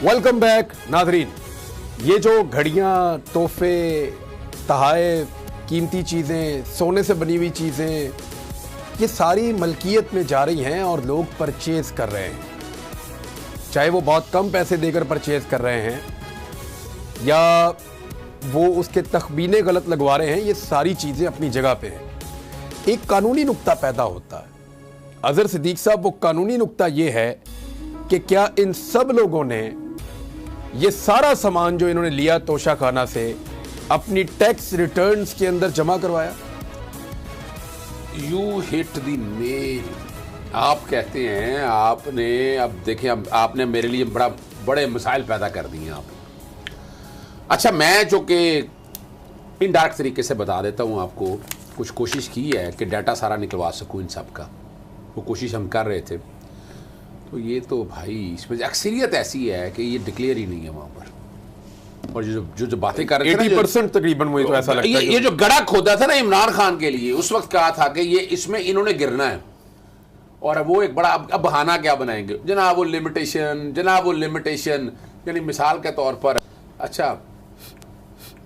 Welcome back नाज़रीन। ये जो घड़ियाँ, तोहफे, तहाइफ, कीमती चीज़ें, सोने से बनी हुई चीज़ें, ये सारी मलकियत में जा रही हैं और लोग परचेज कर रहे हैं, चाहे वो बहुत कम पैसे देकर परचेज कर रहे हैं या वो उसके तखमीने गलत लगवा रहे हैं। ये सारी चीज़ें अपनी जगह पे हैं। एक कानूनी नुक्ता पैदा होता है। अज़हर सिद्दीक साहब, वो कानूनी नुक्ता ये है कि क्या इन सब लोगों ने ये सारा सामान जो इन्होंने लिया तोशा खाना से अपनी टैक्स रिटर्न्स के अंदर जमा करवाया? You hit the nail. आप कहते हैं आपने, अब देखें, अब आपने मेरे लिए बड़े मसाइल पैदा कर दिए आप। अच्छा, मैं जो कि इनडायरेक्ट तरीके से बता देता हूं आपको, कुछ कोशिश की है कि डाटा सारा निकलवा सकूं इन सब का, वो कोशिश हम कर रहे थे। तो ये तो भाई इसमें अक्सरियत ऐसी है कि ये डिक्लेयर ही नहीं है वहाँ पर। और जो बातें कर रहे थे 80% तकरीबन, मुझे तो ऐसा लगता है ये जो गड़ा खोदा था ना इमरान खान के लिए, उस वक्त कहा था कि ये इसमें इन्होंने गिरना है। और वो एक बड़ा अब बहाना क्या बनाएंगे, जनाब वो लिमिटेशन, यानी मिसाल के तौर पर। अच्छा,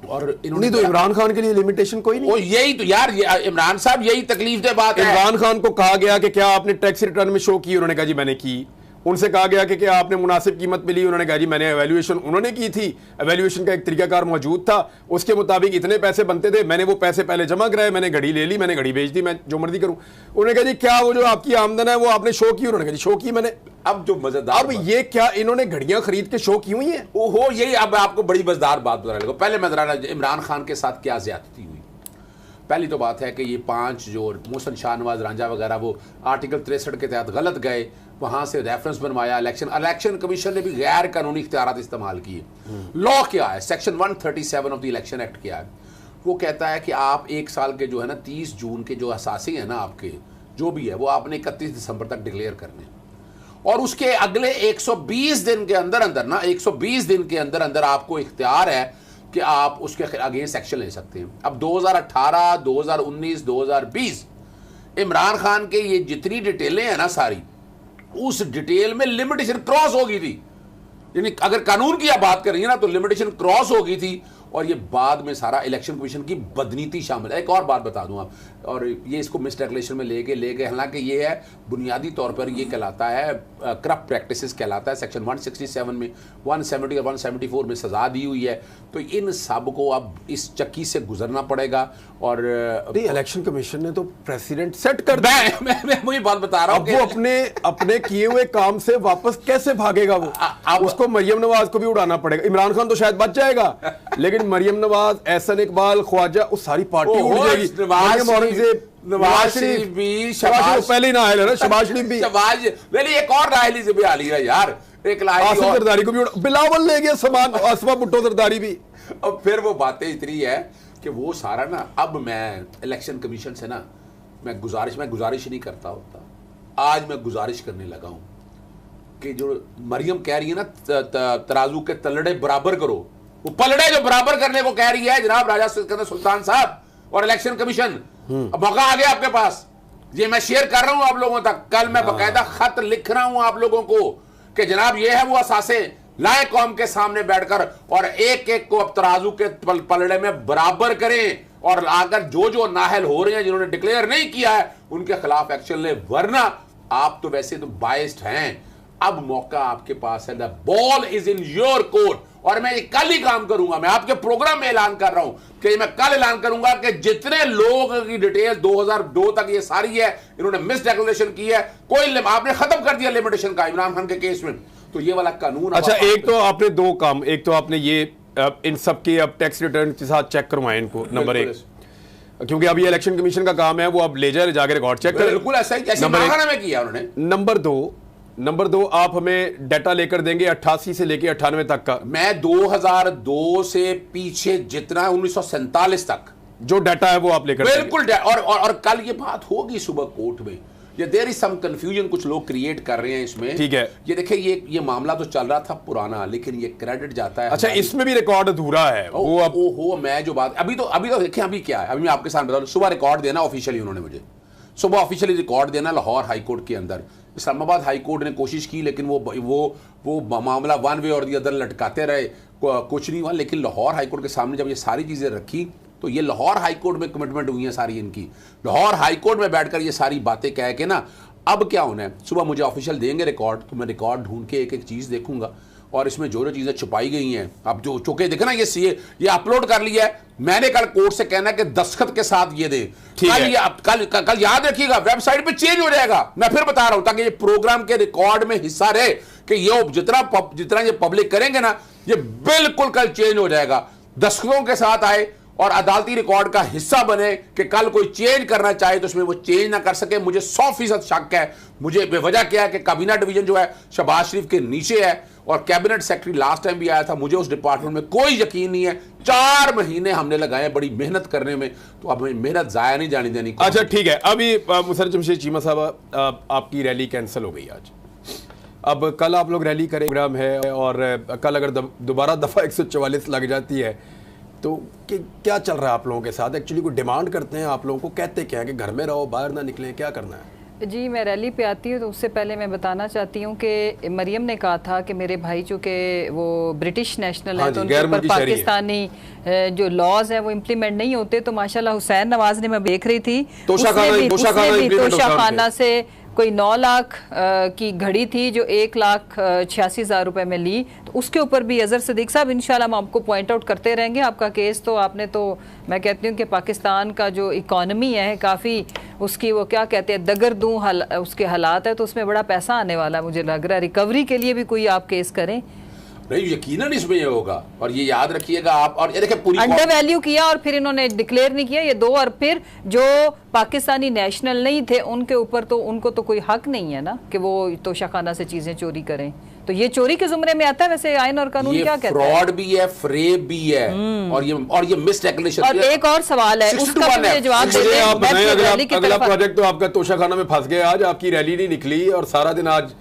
और इन्होंने तो इमरान खान के लिए लिमिटेशन कोई नहीं। यही तो यार, इमरान साहब यही तकलीफ दे बात है। इमरान खान को कहा गया कि क्या आपने टैक्स रिटर्न में शो की? उन्होंने कहा जी मैंने की। उनसे कहा गया कि क्या आपने मुनासिब कीमत पे ली? उन्होंने कहा जी मैंने एवेल्यूएशन उन्होंने की थी, एवेल्यूएशन का एक तरीकाकार मौजूद था, उसके मुताबिक इतने पैसे बनते थे, मैंने वो पैसे पहले जमा कराए, मैंने घड़ी ले ली, मैंने घड़ी बेच दी, मैं जो मर्जी करूं। उन्होंने कहा जी क्या वो जो आपकी आमदन है वो आपने शो की? उन्होंने कहा जी शो की मैंने। अब जो मजेदार, अब ये क्या इन्होंने घड़ियां खरीद के शो की हुई हैं? ओहो, यही अब आपको बड़ी मजेदार बात बताने लगा। पहले मैं जरा इमरान खान के साथ क्या ज्यादती हुई। पहली तो बात है कि ये 5 जो मोहसिन शाहनवाज रांझा वगैरह वो आर्टिकल 63 के तहत गलत गए, वहां से रेफरेंस बनवाया। इलेक्शन कमीशन ने भी गैर कानूनी इख्तियारात इस्तेमाल किए। लॉ क्या है, section 137 of the election act क्या है? वो कहता है कि आप 1 साल के जो है ना 30 जून के जो असासी है ना आपके, जो भी है वो आपने 31 दिसंबर तक डिक्लेयर करने, और उसके अगले 120 दिन के अंदर अंदर ना 120 दिन के अंदर अंदर आपको इख्तियार है कि आप उसके अगेंस्ट एक्शन ले सकते हैं। अब 2018, 2019, 2020 इमरान खान के ये जितनी डिटेलें हैं ना सारी, उस डिटेल में लिमिटेशन क्रॉस हो गई थी। यानी अगर कानून की आप बात करेंगे ना तो लिमिटेशन क्रॉस हो गई थी, और ये बाद में सारा इलेक्शन कमीशन की बदनीति शामिल है। एक और बात बता दूं आप, और ये इसको मिसडिक्लेरेशन में ले गए, हालांकि ये है बुनियादी तौर पर ये कहलाता है करप्ट प्रैक्टिसेस कहलाता है। सेक्शन 167 में 170 और 174 में सजा दी हुई है। तो इन सब को अब इस चक्की से गुजरना पड़ेगा। और इलेक्शन कमीशन ने तो प्रेसिडेंट सेट कर दिया। मैं वही बात बता रहा हूं। अब वो अपने किए हुए काम से वापस कैसे भागेगा? वो उसको मरियम नवाज को भी उड़ाना पड़ेगा। इमरान खान तो शायद बच जाएगा, लेकिन मरियम नवाज, एहसन इकबाल, ख्वाजा, उस सारी पार्टी उड़ जाएगी। नवाज शरीफ भी, पहले ना आए ना, शहबाज शरीफ भी, एक और राहली से भी आ ली है यार, एक आसिफ जरदारी को भी बिलावल ले गया सामान, आसमा भुट्टो जरदारी भी। अब फिर वो बातें इतनी है कि वो सारा ना, अब मैं इलेक्शन कमीशन से ना मैं गुजारिश नहीं करता होता, आज मैं गुजारिश करने लगा हूं कि जो मरियम कह रही है ना तराजू के तलड़े बराबर करो, वो पलड़े जो बराबर करने को कह रही है जनाब राजा सिकंदर सुल्तान साहब और इलेक्शन कमीशन, मौका आ गया आपके पास। ये मैं शेयर कर रहा हूं आप लोगों तक। कल मैं बकायदा खत लिख रहा हूं आप लोगों को कि जनाब ये है वो असासे, लाए कौम के सामने बैठकर और एक एक को अब तराजू के पलड़े में बराबर करें, और अगर जो नाहल हो रहे हैं जिन्होंने डिक्लेयर नहीं किया है उनके खिलाफ एक्शन ले, वरना आप तो वैसे तो बाइस्ड हैं। अब मौका आपके पास है, the ball is in your court. और मैं ये कल ही काम करूंगा, मैं आपके प्रोग्राम में ऐलान कर रहा हूं कि मैं कल ऐलान करूंगा कि जितने लोगों की डिटेल 2002 तक ये सारी है, इन्होंने मिस डिक्लेरेशन की है, कोई आपने खत्म कर दिया लिमिटेशन का इमरान खान के केस में, तो ये वाला कानून। अच्छा, एक तो आपने 2 काम, एक तो आपने ये इन सब के अब टैक्स रिटर्न के साथ चेक करवाएं इनको, नंबर 1, क्योंकि अब ये इलेक्शन कमीशन का काम है, वो अब ले जाके रिकॉर्ड चेक करें। बिल्कुल ऐसा ही जैसे में किया उन्होंने। नंबर 2 आप हमें डाटा लेकर देंगे 88 से लेके 98 तक का। मैं 2002 से पीछे जितना 1947 तक जो डाटा है वो आप लेकर बिल्कुल। और कल ये बात होगी सुबह कोर्ट में। ये देयर इज सम कंफ्यूजन, कुछ लोग क्रिएट कर रहे हैं इसमें, ठीक है। ये देखिए ये मामला तो चल रहा था पुराना, लेकिन ये क्रेडिट जाता है। अच्छा, इसमें भी रिकॉर्ड अधूरा है। वो अब मैं जो बात अभी तो देखिए अभी क्या है, अभी मैं आपके सामने बता दूं, सुबह रिकॉर्ड देना ऑफिशियली उन्होंने मुझे, صبح آفیشلی ریکارڈ دینا لاہور ہائی کورٹ کے اندر. اسلام آباد ہائی کورٹ نے کوشش کی لیکن وہ معاملہ ون وے اور دی ادر لٹکاتے رہے, کچھ نہیں ہوا. لیکن لاہور ہائی کورٹ کے سامنے جب یہ ساری چیزیں رکھی تو یہ لاہور ہائی کورٹ میں کمٹمنٹ ہوئی ہیں ساری ان کی. لاہور ہائی کورٹ میں بیٹھ کر یہ ساری باتیں کہہ کے نا اب کیا ہونا ہے, صبح مجھے آفیشیل دیں گے ریکارڈ تو میں ریکارڈ ڈھونڈ کے ایک ایک چیز دیکھوں گا اور اس میں جو چیزیں چھپائی گئی ہیں اب جو چونکہ دیکھیں نا یہ اپلوڈ کر لیا ہے, میں نے کل کورٹ سے کہنا ہے کہ دستخط کے ساتھ یہ دیں. کل یاد رکھیے گا ویب سائٹ پہ چینج ہو جائے گا, میں پھر بتا رہا ہوں تاکہ یہ پروگرام کے ریکارڈ میں حصہ رہے کہ یہ جتنا یہ پبلک کریں گے نا یہ بالکل کل چینج ہو جائے گا, دستخطوں کے ساتھ آئے اور عدالتی ریکارڈ کا حصہ بنے کہ کل کوئی چینج کرنا چاہے تو اس میں وہ چینج نہ کر سکے. مجھے 100% شک ہے, مجھے بے وجہ کیا ہے کہ کابینہ ڈویژن جو ہے شہباز شریف کے نیچے ہے اور کیبنٹ سیکرٹری لاسٹ ٹائم بھی آیا تھا, مجھے اس ڈپارٹمنٹ میں کوئی یقین نہیں ہے. 4 مہینے ہم نے لگائے بڑی محنت کرنے میں, تو اب ہمیں محنت ضائع نہیں جانی دینی. اچھا ٹھیک ہے, ابھی مسرت جمشید چیمہ صاحب آپ کی ریلی کینسل ہو گئی آج, اب کل آپ لوگ ریلی کریں پروگرام ہے اور کل اگر دوبارہ دفعہ 144 لگ جاتی ہے تو کیا چل رہا ہے آپ لوگوں کے ساتھ؟ ایکچولی کوئی ڈیمانڈ کرتے ہیں آپ لوگوں کو, کہتے کیا ہے کہ گھر میں رہو باہر نہ نکلیں, کیا کرنا ہے؟ جی میں ریلی پہ آتی ہوں تو اس سے پہلے میں بتانا چاہتی ہوں کہ مریم نے کہا تھا کہ میرے بھائی چونکہ وہ برٹش نیشنل ہے تو ان کے اوپر پاکستانی جو لاز ہیں وہ امپلیمنٹ نہیں ہوتے. تو ماشاءاللہ حسین نواز نے میں دیکھ رہی تھی توشہ خانہ سے کوئی 9 لاکھ کی گھڑی تھی جو 1,86,000 روپے میں لی, تو اس کے اوپر بھی اظہر صدیق صاحب انشاءاللہ ہم آپ کو پوائنٹ آؤٹ کرتے رہیں گے. آپ کا کیس تو آپ نے تو میں کہتی ہوں کہ پاکستان کا جو اکانومی ہے کافی اس کی وہ کیا کہتے ہیں دگردوں اس کے حالات ہے, تو اس میں بڑا پیسہ آنے والا مجھے لگ رہا ہے. ریکوری کے لیے بھی کوئی آپ کیس کریں نہیں, یقیناً اس میں یہ ہوگا. اور یہ یاد رکھیے گا آپ, اور یہ دیکھیں پوری انڈر ویلیو کیا اور پھر انہوں نے ڈکلیئر نہیں کیا یہ 2, اور پھر جو پاکستانی نیشنل نہیں تھے ان کے اوپر تو ان کو تو کوئی حق نہیں ہے نا کہ وہ توشہ خانہ سے چیزیں چوری کریں. تو یہ چوری کے زمرے میں آتا ہے ویسے آئین اور قانون کیا کہتا ہے؟ فراڈ بھی ہے, فریب بھی ہے, اور یہ مس ڈیکلیریشن. اور ایک اور سوال ہے اس کا مجھے جواب دے دیں. اگلا پروجیکٹ تو آپ کا توشہ خانہ میں پھنس گیا, آج آپ کی ریلی نہیں نکلی اور سارا دن آج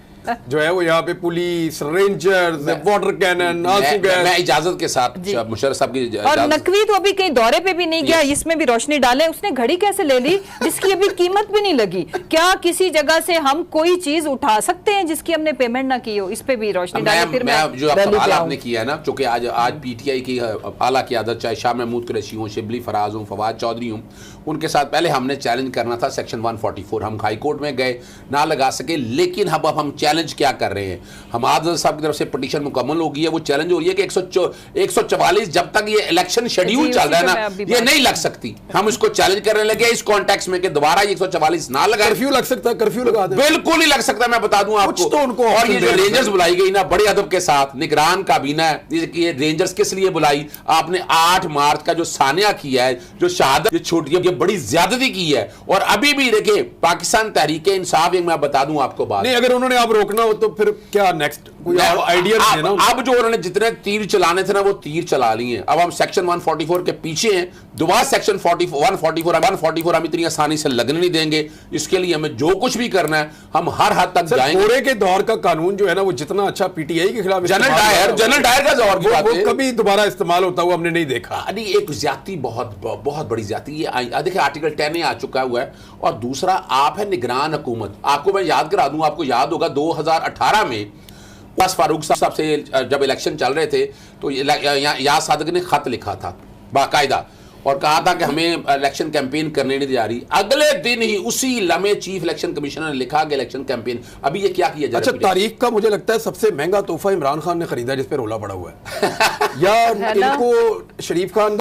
جو ہے وہ یہاں پہ پولیس, رینجرز, واٹر کینن, آنسو گیس. میں اجازت کے ساتھ مشرف صاحب کی اور نقوی تو ابھی کہیں دورے پہ بھی نہیں گیا, اس میں بھی روشنی ڈالیں. اس نے گھڑی کیسے لے لی جس کی ابھی قیمت بھی نہیں لگی؟ کیا کسی جگہ سے ہم کوئی چیز اٹھا سکتے ہیں جس کی ہم نے پیمنٹ نہ کی ہو؟ اس پہ بھی روشنی ڈالیں. پھر میں جو سوال آپ نے کیا ہے نا, چونکہ آج پی ٹی آئی کی اعلیٰ قیادت چاہے شاہ محمود قریشی ہوں, شبلی فراز ہوں, فواد چودھری ہوں, ان کے ساتھ پہلے ہم نے چیلنج کرنا تھا سیکشن 144. ہم ہائی کورٹ میں گئے, نہ لگا سکے, لیکن اب ہم چیلنج کیا کر رہے ہیں, حماد صاحب کی طرف سے پٹیشن مکمل ہو گئی ہے. وہ چیلنج ہو رہی ہے کہ 144 جب تک یہ الیکشن شیڈیول چل رہا ہے نا یہ نہیں لگ سکتی. ہم اس کو چیلنج کرنے لگے اس کانٹیکس میں کہ دوبارہ 144 نہ لگائیں. کرفیو لگ سکتا ہے, کرفیو لگا دیں. بالکل ہی لگ سکتا ہے, میں بتا دوں آپ کو. اور یہ جو رینجرز بلائی گئی نا بڑے ادب کے ساتھ, نگران کابینہ ہے, یہ رینجرز کس لیے بلائی؟ آپ نے 8 مارچ کا جو سانحہ کیا ہے, جو شہادت یہ چھوٹی ہے, یہ بڑی زیادتی کی ہے. اور ابھی بھی دیکھیں پاکستان تحریک انصاف, میں بتا دوں آپ کو بات نہیں, اگر انہوں نے آپ روکنا ہو تو پھر کیا نیکسٹ کوئی آئیڈیا نہیں ہے نا. اب جو انہوں نے جتنے تیر چلانے تھے نا وہ تیر چلا لیے ہیں. اب ہم سیکشن 144 کے پیچھے ہیں, دوبارہ سیکشن 144 ہم اتنی آسانی سے لگنے نہیں دیں گے. اس کے لیے ہمیں جو کچھ بھی کرنا ہے ہم ہر حد تک جائیں گے. پورے کے دور کا قانون جو ہے نا وہ جتنا اچھا پی ٹی آئی کے خلاف جنرل ڈائر کا دور کی بات ہے, وہ کبھی دوبارہ استعمال ہوتا ہوا ہم نے نہیں دیکھا. ایک زیادتی بہت بڑی زیادتی یہ دیکھیں آرٹیکل 10 آ چکا ہوا ہے. اور دوسرا آپ ہے نگران حکومت. آپ کو میں یاد کرا دوں, آپ کو یاد ہوگا 2018 میں فاروق صاحب سے جب الیکشن چل رہے تھے تو یاد صادق نے خط لکھا تھا باقاعدہ اور کہا تھا کہ ہمیں الیکشن کیمپین کرنے نہیں جا رہی. اگلے دن ہی اسی لمحے چیف الیکشن کمیشنر نے لکھا کہ الیکشن کیمپین. ابھی یہ کیا کیا جائے؟ اچھا, تاریخ کا مجھے لگتا ہے سب سے مہنگا تحفہ عمران خان نے خریدا جس پہ رولا پڑا ہوا ہے, یا ان کو شریف خان